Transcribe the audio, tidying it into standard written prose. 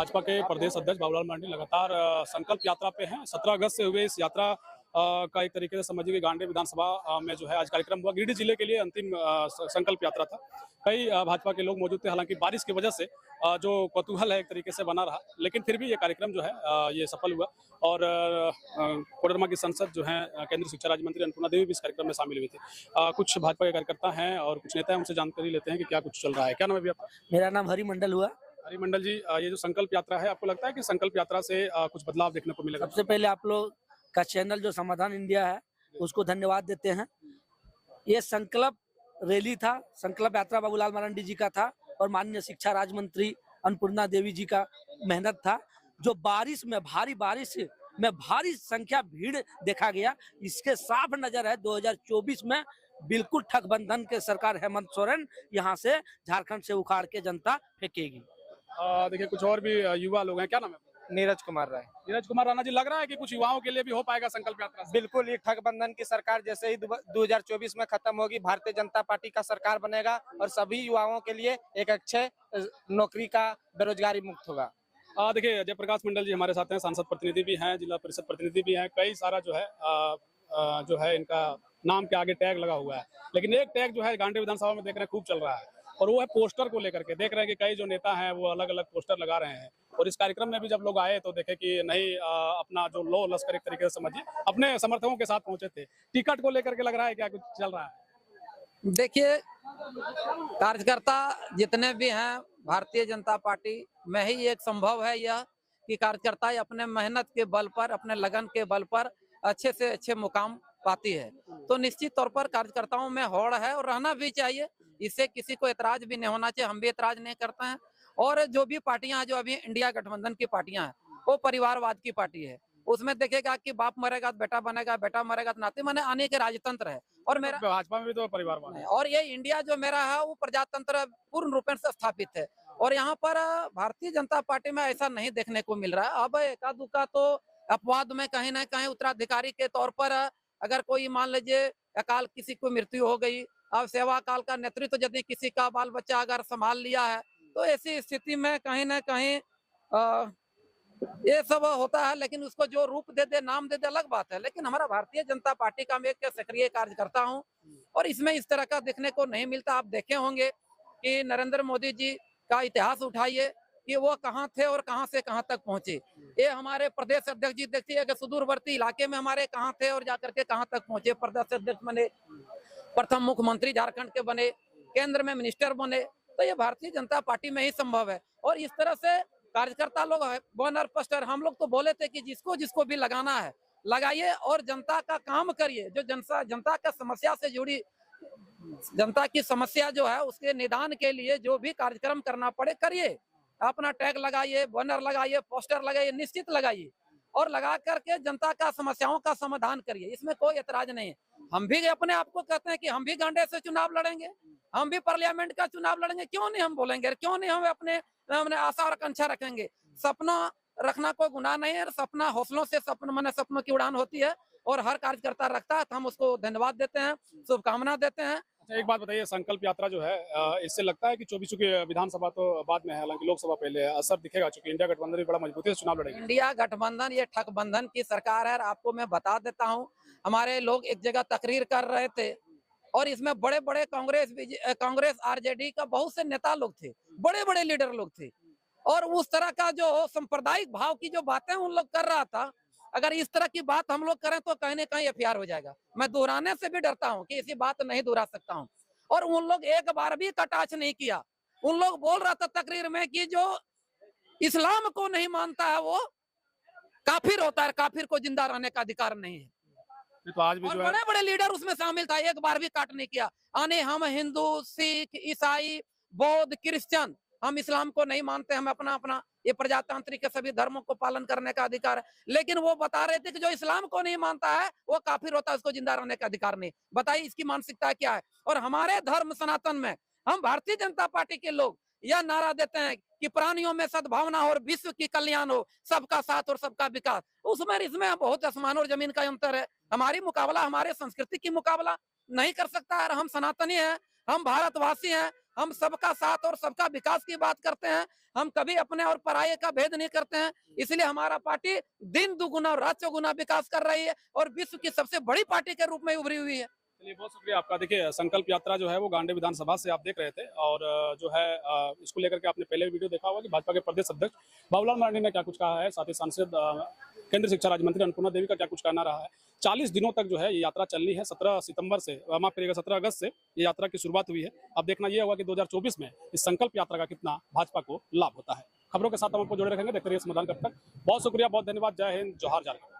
भाजपा के प्रदेश अध्यक्ष बाबूलाल मरांडी लगातार संकल्प यात्रा पे हैं। 17 अगस्त से हुए इस यात्रा का एक तरीके से समझिए कि गांडेय विधानसभा में जो है आज कार्यक्रम हुआ। गिरिडीह जिले के लिए अंतिम संकल्प यात्रा था। कई भाजपा के लोग मौजूद थे। हालांकि बारिश की वजह से जो कौतूहल है एक तरीके से बना रहा, लेकिन फिर भी ये कार्यक्रम जो है ये सफल हुआ। और कोडरमा की सांसद जो है केंद्रीय शिक्षा राज्य मंत्री अन्नपूर्णा देवी भी इस कार्यक्रम में शामिल हुई थी। कुछ भाजपा के कार्यकर्ता हैं और कुछ नेता हैं, उनसे जानकारी लेते हैं कि क्या कुछ चल रहा है। क्या नाम है आपका? मेरा नाम हरि मंडल हुआ। हरि मंडल जी, ये जो संकल्प यात्रा है, आपको लगता है कि संकल्प यात्रा से कुछ बदलाव देखने को मिलेगा? सबसे पहले आप लोग का चैनल जो समाधान इंडिया है उसको धन्यवाद देते हैं। ये संकल्प रैली था, संकल्प यात्रा बाबूलाल मरांडी जी का था और माननीय शिक्षा राज्य मंत्री अन्नपूर्णा देवी जी का मेहनत था। जो बारिश में भारी संख्या भीड़ देखा गया, इसके साफ नजर है 2024 में बिल्कुल ठगबंधन के सरकार हेमंत सोरेन यहाँ से झारखंड से उखाड़ के जनता फेंकेगी। देखिए कुछ और भी युवा लोग हैं। क्या नाम है? नीरज कुमार राय। नीरज कुमार राणा जी, लग रहा है कि कुछ युवाओं के लिए भी हो पाएगा संकल्प यात्रा से? बिल्कुल, ये ठगबंधन की सरकार जैसे ही 2024 में खत्म होगी, भारतीय जनता पार्टी का सरकार बनेगा और सभी युवाओं के लिए एक अच्छे नौकरी का बेरोजगारी मुक्त होगा। देखिए जयप्रकाश मंडल जी हमारे साथ हैं, सांसद प्रतिनिधि भी हैं, जिला परिषद प्रतिनिधि भी हैं। कई सारा जो है इनका नाम के आगे टैग लगा हुआ है, लेकिन एक टैग जो है गांडेय विधानसभा में देख रहे हैं खूब चल रहा है, और वो है पोस्टर को लेकर के। देख रहे हैं कि कई जो नेता हैं वो अलग अलग पोस्टर लगा रहे हैं। और इस कार्यक्रम में भी जब लोग आए तो देखे कि नहीं, अपना जो लो लश्कर एक तरीके से समझिए अपने समर्थकों के साथ पहुंचे थे। टिकट को लेकर के लग रहा है क्या कुछ चल रहा है? देखिए, कार्यकर्ता जितने भी हैं भारतीय जनता पार्टी में ही एक संभव है यह कि कार्यकर्ता अपने मेहनत के बल पर, अपने लगन के बल पर अच्छे से अच्छे मुकाम पाती है। तो निश्चित तौर पर कार्यकर्ताओं में होड़ है और रहना भी चाहिए। इससे किसी को एतराज भी नहीं होना चाहिए। हम भी एतराज नहीं करते हैं। और जो भी पार्टियां जो अभी इंडिया गठबंधन की पार्टियां हैं वो परिवारवाद की पार्टी है। उसमें देखेगा कि बाप मरेगा तो बेटा बनेगा, बेटा मरेगा तो नाती, माने आने के राजतंत्र है। और मेरा भाजपा में भी तो परिवारवाद है। और ये इंडिया जो मेरा है वो प्रजातंत्र पूर्ण रूप से स्थापित है। और यहाँ पर भारतीय जनता पार्टी में ऐसा नहीं देखने को मिल रहा है। अब एका दुका तो अपवाद में कहीं ना कहीं उत्तराधिकारी के तौर पर अगर कोई मान लीजिए अकाल किसी को मृत्यु हो गई, अब सेवा काल का नेतृत्व यदि किसी का बाल बच्चा अगर संभाल लिया है, तो ऐसी स्थिति में कहीं ना कहीं ये सब होता है। लेकिन उसको जो रूप दे दे, नाम दे दे, अलग बात है। लेकिन हमारा भारतीय जनता पार्टी का मैं एक सक्रिय कार्यकर्ता हूँ और इसमें इस तरह का देखने को नहीं मिलता। आप देखे होंगे कि नरेंद्र मोदी जी का इतिहास उठाइए कि वो कहाँ थे और कहाँ से कहाँ तक पहुंचे। ये हमारे प्रदेश अध्यक्ष जी देखिए कि सुदूरवर्ती इलाके में हमारे कहाँ थे और जाकर के कहाँ तक पहुंचे। प्रदेश अध्यक्ष बने, प्रथम मुख्यमंत्री झारखंड के बने, केंद्र में मिनिस्टर बने। तो ये भारतीय जनता पार्टी में ही संभव है। और इस तरह से कार्यकर्ता लोग बैनर पोस्टर, हम लोग तो बोले थे कि जिसको जिसको भी लगाना है लगाइए और जनता का काम करिए। जो जनता का समस्या से जुड़ी, जनता की समस्या जो है उसके निदान के लिए जो भी कार्यक्रम करना पड़े करिए। अपना टैग लगाइए, बैनर लगाइए, पोस्टर लगाइए, निश्चित लगाइए और लगा करके जनता का समस्याओं का समाधान करिए। इसमें कोई ऐतराज नहीं है। हम भी अपने आप को कहते हैं कि हम भी गांडे से चुनाव लड़ेंगे, हम भी पार्लियामेंट का चुनाव लड़ेंगे। क्यों नहीं हम बोलेंगे? क्यों नहीं हम अपने आशा और आकांक्षा रखेंगे? सपना रखना कोई गुनाह नहीं है। सपना हौसलों से सपनों की उड़ान होती है और हर कार्यकर्ता रखता है। तो हम उसको धन्यवाद देते हैं, शुभकामना देते हैं। अच्छा, एक बात बताइए, संकल्प यात्रा जो है इससे लगता है कि 24 की विधानसभा तो बाद में है, हालांकि लोकसभा पहले है, असर दिखेगा चूंकि इंडिया गठबंधन भी बड़ा मजबूती से चुनाव लड़ेगा। इंडिया गठबंधन ये ठगबंधन की सरकार है। आपको मैं बता देता हूँ, हमारे लोग एक जगह तकरीर कर रहे थे और इसमें बड़े बड़े कांग्रेस आरजेडी का बहुत से नेता लोग थे, बड़े बड़े लीडर लोग थे। और उस तरह का जो सांप्रदायिक भाव की जो बातें उन लोग कर रहा था, अगर इस तरह की बात हम लोग करें तो कहीं ना कहीं एफआईआर हो जाएगा। मैं दोहराने से भी डरता हूं कि ऐसी बात नहीं दोहरा सकता हूं। और उन लोग एक बार भी कटाक्ष नहीं किया। उन लोग बोल रहा था तकरीर में कि जो इस्लाम को नहीं मानता है वो काफिर होता है, काफिर को जिंदा रहने का अधिकार नहीं है। तो आज भी और जो है बड़े बड़े लीडर उसमें शामिल था, एक बार भी काट नहीं किया। आने हम हिंदू, सिख, ईसाई, बौद्ध, क्रिश्चियन, हम इस्लाम को नहीं मानते, हम अपना ये प्रजातांत्रिक के सभी धर्मों को पालन करने का अधिकार है। लेकिन वो बता रहे थे कि जो इस्लाम को नहीं मानता है वो काफिर होता है, उसको जिंदा रहने का अधिकार नहीं। बताइए इसकी मानसिकता क्या है? और हमारे धर्म सनातन में हम भारतीय जनता पार्टी के लोग यह नारा देते हैं कि प्राणियों में सद्भावना हो और विश्व की कल्याण हो, सबका साथ और सबका विकास। उसमें इसमें बहुत आसमान और जमीन का अंतर है। हमारी मुकाबला हमारे संस्कृति की मुकाबला नहीं कर सकता है। हम सनातनी हैं, हम भारतवासी हैं, हम सबका साथ और सबका विकास की बात करते हैं। हम कभी अपने और पराये का भेद नहीं करते हैं। इसलिए हमारा पार्टी दिन दुगुना और रात चौगुना विकास कर रही है और विश्व की सबसे बड़ी पार्टी के रूप में उभरी हुई है। चलिए, बहुत शुक्रिया आपका। देखिए, संकल्प यात्रा जो है वो गांडे विधानसभा से आप देख रहे थे, और जो है इसको लेकर के आपने पहले वीडियो देखा होगा कि भाजपा के प्रदेश अध्यक्ष बाबूलाल मरांडी ने क्या कुछ कहा है, साथ ही सांसद केंद्रीय शिक्षा राज्य मंत्री अन्नपूर्णा देवी का क्या कुछ कहना रहा है। 40 दिनों तक जो है ये यात्रा चलनी है। 17 सितंबर से, माफ करिएगा, 17 अगस्त से ये यात्रा की शुरुआत हुई है। अब देखना यह होगा कि 2024 में इस संकल्प यात्रा का कितना भाजपा को लाभ होता है। खबरों के साथ हम आपको जोड़े रखेंगे। देखते रहिए समाधान कब तक। बहुत शुक्रिया, बहुत धन्यवाद। जय हिंद, जोहार, झारखंड।